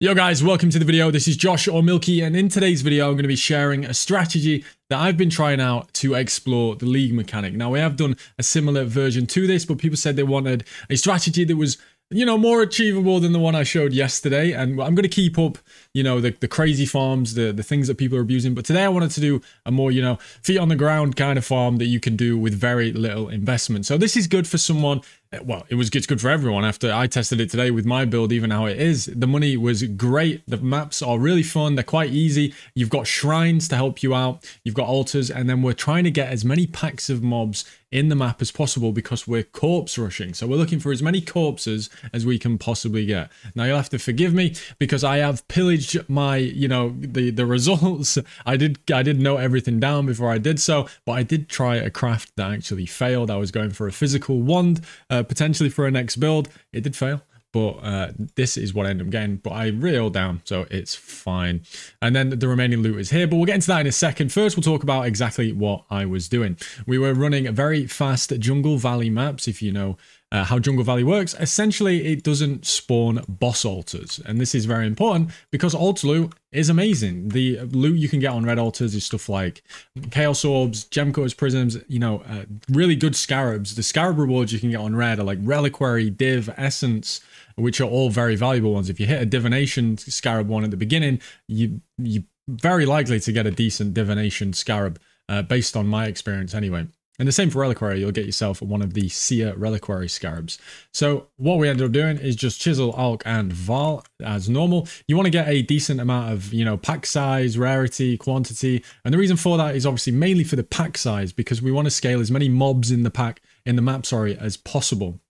Yo guys, welcome to the video. This is Josh or Milky, and in today's video I'm going to be sharing a strategy that I've been trying out to explore the league mechanic. Now we have done a similar version to this, but people said they wanted a strategy that was, you know, more achievable than the one I showed yesterday, and I'm going to keep up, you know, the crazy farms, the things that people are abusing. But today I wanted to do a more, you know, feet on the ground kind of farm that you can do with very little investment. So this is good for someone. Well, it's good for everyone. After I tested it today with my build, even how it is, the money was great. The maps are really fun. They're quite easy. You've got shrines to help you out. You've got altars, and then we're trying to get as many packs of mobs in the map as possible because we're corpse rushing. So we're looking for as many corpses as we can possibly get. Now you'll have to forgive me because I have pillaged my, you know, the results. I did note everything down before I did so, but I did try a craft that actually failed. I was going for a physical wand, potentially for a next build. It did fail, but this is what I ended up getting. But I reeled down, so it's fine. And then the remaining loot is here, but we'll get into that in a second. First, we'll talk about exactly what I was doing. We were running a very fast Jungle Valley maps, if you know how Jungle Valley works. Essentially, it doesn't spawn boss altars, and this is very important because alt loot is amazing. The loot you can get on red altars is stuff like chaos orbs, gem cutters, prisms, you know, really good scarabs. The scarab rewards you can get on red are like reliquary, div, essence, which are all very valuable ones. If you hit a divination scarab one at the beginning, you're very likely to get a decent divination scarab, based on my experience anyway. And the same for reliquary, you'll get yourself one of the seer reliquary scarabs. So what we ended up doing is just chisel, alch, and val as normal. You want to get a decent amount of, you know, pack size, rarity, quantity. And the reason for that is obviously mainly for the pack size, because we want to scale as many mobs in the map, as possible.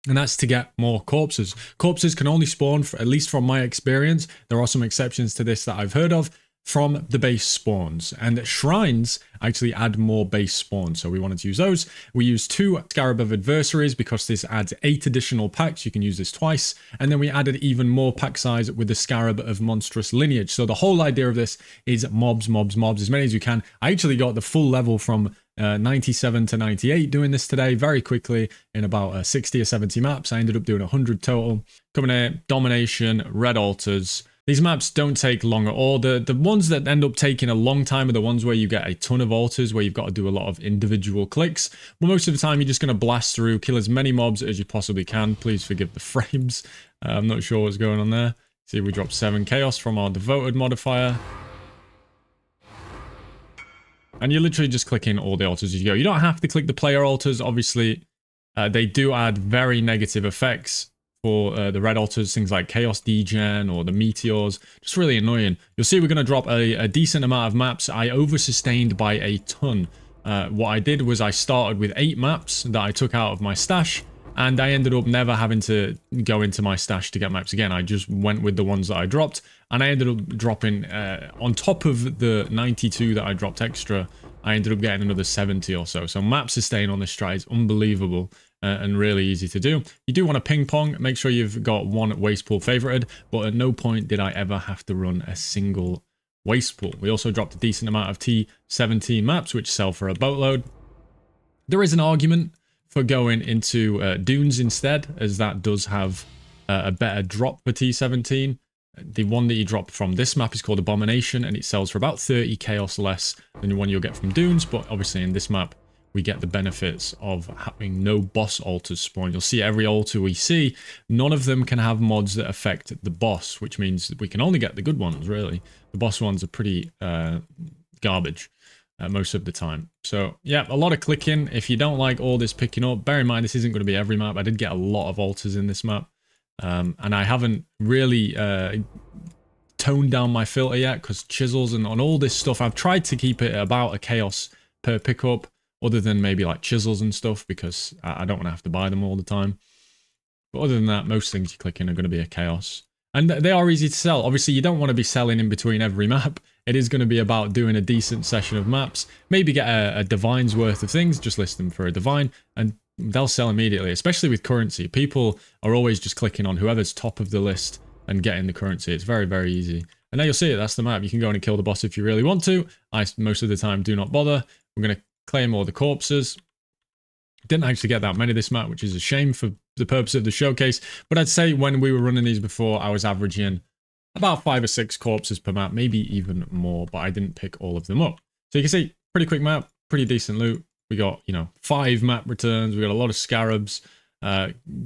And that's to get more corpses. Corpses can only spawn, at least from my experience, there are some exceptions to this that I've heard of, from the base spawns, and shrines actually add more base spawns, so we wanted to use those. We used 2 Scarab of Adversaries because this adds 8 additional packs. You can use this twice, and then we added even more pack size with the Scarab of Monstrous Lineage. So the whole idea of this is mobs, as many as you can. I actually got the full level from 97 to 98 doing this today very quickly in about 60 or 70 maps. I ended up doing 100 total. Coming here, domination, red altars. These maps don't take long at all. The ones that end up taking a long time are the ones where you get a ton of altars, where you've got to do a lot of individual clicks. But most of the time, you're just going to blast through, kill as many mobs as you possibly can. Please forgive the frames. I'm not sure what's going on there. See, we dropped 7 chaos from our devoted modifier. And you're literally just clicking all the altars as you go. You don't have to click the player altars. Obviously, they do add very negative effects for the red altars, things like chaos degen or the meteors. Just really annoying. You'll see we're going to drop a decent amount of maps. I over-sustained by a ton. What I did was I started with 8 maps that I took out of my stash, and I ended up never having to go into my stash to get maps again. I just went with the ones that I dropped, and I ended up dropping, on top of the 92 that I dropped extra, I ended up getting another 70 or so. So map sustain on this strat is unbelievable and really easy to do. You do want to ping pong, make sure you've got 1 waste pool favorited, but at no point did I ever have to run a single waste pool. We also dropped a decent amount of T17 maps, which sell for a boatload. There is an argument for going into dunes instead, as that does have a better drop for T17. The one that you drop from this map is called Abomination, and it sells for about 30 chaos less than the one you'll get from dunes, but obviously in this map we get the benefits of having no boss altars spawn. You'll see every altar we see, none of them can have mods that affect the boss, which means that we can only get the good ones, really. The boss ones are pretty garbage most of the time. So yeah, a lot of clicking. If you don't like all this picking up, bear in mind this isn't going to be every map. I did get a lot of altars in this map, and I haven't really toned down my filter yet, because chisels and on all this stuff, I've tried to keep it about a chaos per pickup, other than maybe like chisels and stuff, because I don't want to have to buy them all the time. But other than that, most things you click in are going to be a chaos. And they are easy to sell. Obviously, you don't want to be selling in between every map. It is going to be about doing a decent session of maps. Maybe get a divine's worth of things, just list them for a divine, and they'll sell immediately, especially with currency. People are always just clicking on whoever's top of the list and getting the currency. It's very, very easy. And now you'll see it. That's the map. You can go in and kill the boss if you really want to. I, most of the time, do not bother. We're going to claim all the corpses. Didn't actually get that many this map, which is a shame for the purpose of the showcase. But I'd say when we were running these before, I was averaging about 5 or 6 corpses per map, maybe even more, but I didn't pick all of them up. So you can see, pretty quick map, pretty decent loot. We got, you know, 5 map returns. We got a lot of scarabs,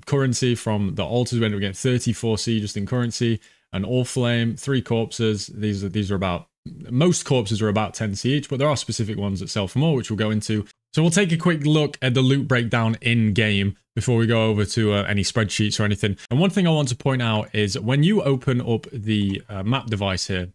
currency from the altars. We ended up getting 34C just in currency, an all flame, 3 corpses. These are about, most corpses are about 10C each, but there are specific ones that sell for more, which we'll go into. So we'll take a quick look at the loot breakdown in game before we go over to any spreadsheets or anything. And one thing I want to point out is when you open up the map device here,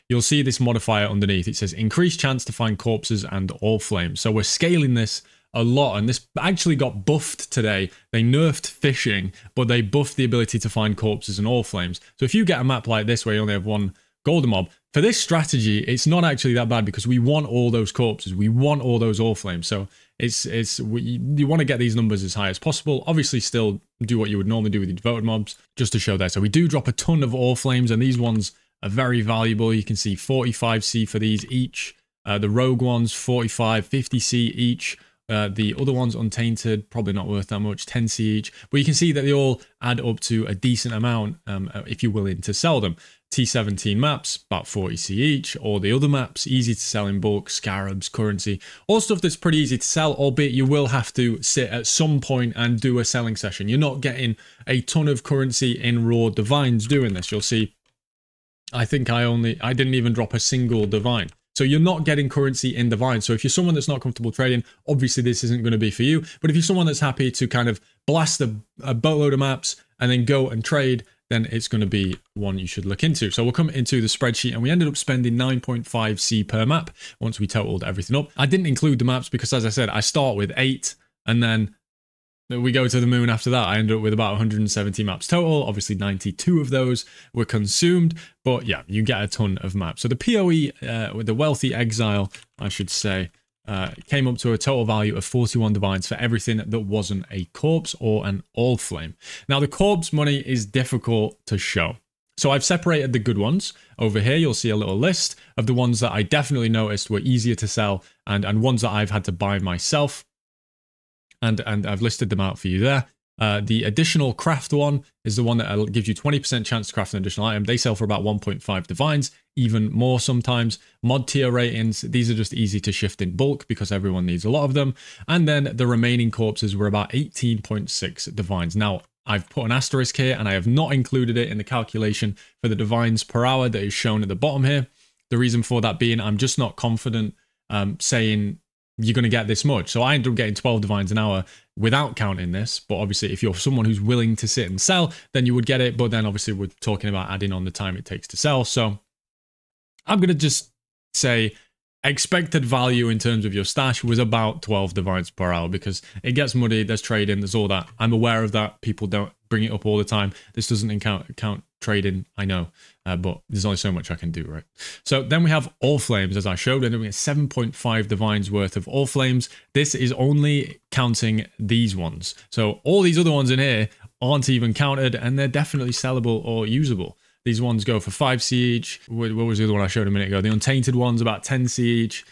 you'll see this modifier underneath. It says increased chance to find corpses and all flames. So we're scaling this a lot, and this actually got buffed today. They nerfed fishing, but they buffed the ability to find corpses and all flames. So if you get a map like this where you only have 1 golden mob, for this strategy, it's not actually that bad because we want all those corpses. We want all those all flames. So you want to get these numbers as high as possible. Obviously, still do what you would normally do with your devoted mobs, just to show there. So we do drop a ton of all flames, and these ones are very valuable. You can see 45C for these each. The rogue ones, 45, 50C each. The other ones, untainted, probably not worth that much, 10C each. But you can see that they all add up to a decent amount if you're willing to sell them. T17 maps, about 40C each. All the other maps, easy to sell in bulk, scarabs, currency. All stuff that's pretty easy to sell, albeit you will have to sit at some point and do a selling session. You're not getting a ton of currency in raw divines doing this. You'll see, I think I didn't even drop a single divine. So you're not getting currency in divine. So if you're someone that's not comfortable trading, obviously this isn't going to be for you. But if you're someone that's happy to kind of blast a boatload of maps and then go and trade, then it's going to be one you should look into. So we'll come into the spreadsheet, and we ended up spending 9.5C per map once we totaled everything up. I didn't include the maps because, as I said, I start with 8 and then we go to the moon after that. I ended up with about 170 maps total. Obviously 92 of those were consumed, but yeah, you get a ton of maps. So the PoE with the wealthy exile, I should say, came up to a total value of 41 divines for everything that wasn't a corpse or an all flame. Now the corpse money is difficult to show. So I've separated the good ones. Over here, you'll see a little list of the ones that I definitely noticed were easier to sell and ones that I've had to buy myself. And I've listed them out for you there. The additional craft one is the one that gives you 20% chance to craft an additional item. They sell for about 1.5 divines, even more sometimes. Mod tier ratings, these are just easy to shift in bulk because everyone needs a lot of them. And then the remaining corpses were about 18.6 divines. Now, I've put an asterisk here and I have not included it in the calculation for the divines per hour that is shown at the bottom here. The reason for that being I'm just not confident saying you're going to get this much. So I ended up getting 12 divines an hour without counting this. But obviously, if you're someone who's willing to sit and sell, then you would get it. But then obviously, we're talking about adding on the time it takes to sell. So I'm going to just say expected value in terms of your stash was about 12 divines per hour because it gets muddy. There's trading. There's all that. I'm aware of that. People don't bring it up all the time. This doesn't count trading, I know, but there's only so much I can do, right? So then we have all flames, as I showed, and we get 7.5 divines worth of all flames. This is only counting these ones. So all these other ones in here aren't even counted, and they're definitely sellable or usable. These ones go for 5C each. What was the other one I showed a minute ago? The untainted ones, about 10C each.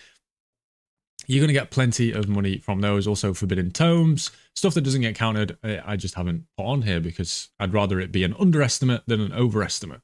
You're going to get plenty of money from those. Also forbidden tomes, stuff that doesn't get counted. I just haven't put on here because I'd rather it be an underestimate than an overestimate.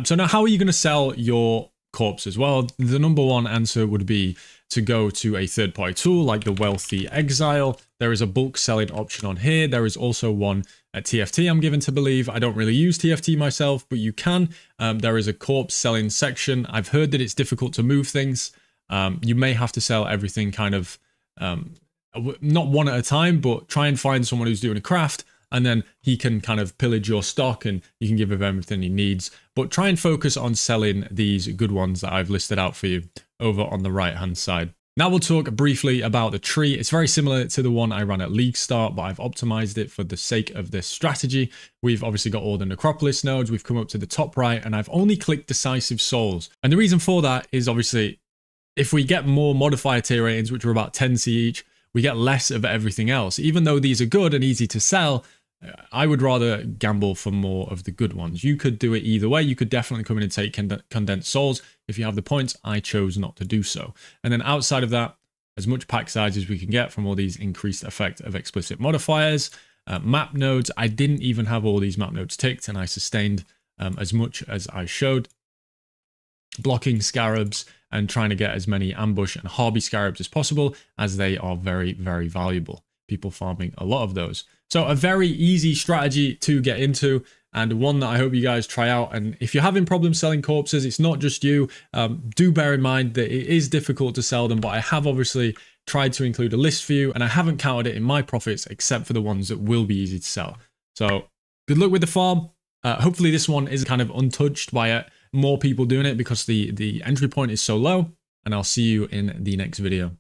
So now how are you going to sell your corpses? Well, the number one answer would be to go to a third-party tool like the Wealthy Exile. There is a bulk selling option on here. There is also one at TFT, I'm given to believe. I don't really use TFT myself, but you can. There is a corpse selling section. I've heard that it's difficult to move things. You may have to sell everything kind of, not one at a time, but try and find someone who's doing a craft, and then he can kind of pillage your stock and you can give him everything he needs. But try and focus on selling these good ones that I've listed out for you over on the right-hand side. Now we'll talk briefly about the tree. It's very similar to the one I ran at League Start, but I've optimized it for the sake of this strategy. We've obviously got all the Necropolis nodes. We've come up to the top right, and I've only clicked Decisive Souls. And the reason for that is obviously, if we get more modifier tier ratings, which are about 10C each, we get less of everything else. Even though these are good and easy to sell, I would rather gamble for more of the good ones. You could do it either way. You could definitely come in and take condensed souls. If you have the points, I chose not to do so. And then outside of that, as much pack size as we can get from all these increased effect of explicit modifiers. Map nodes, I didn't even have all these map nodes ticked, and I sustained as much as I showed, blocking scarabs and trying to get as many ambush and hobby scarabs as possible, as they are very, very valuable. People farming a lot of those. So a very easy strategy to get into, and one that I hope you guys try out. And if you're having problems selling corpses, it's not just you. Do bear in mind that it is difficult to sell them, but I have obviously tried to include a list for you, and I haven't counted it in my profits except for the ones that will be easy to sell. So good luck with the farm. Hopefully this one is kind of untouched by more people doing it, because the entry point is so low, and I'll see you in the next video.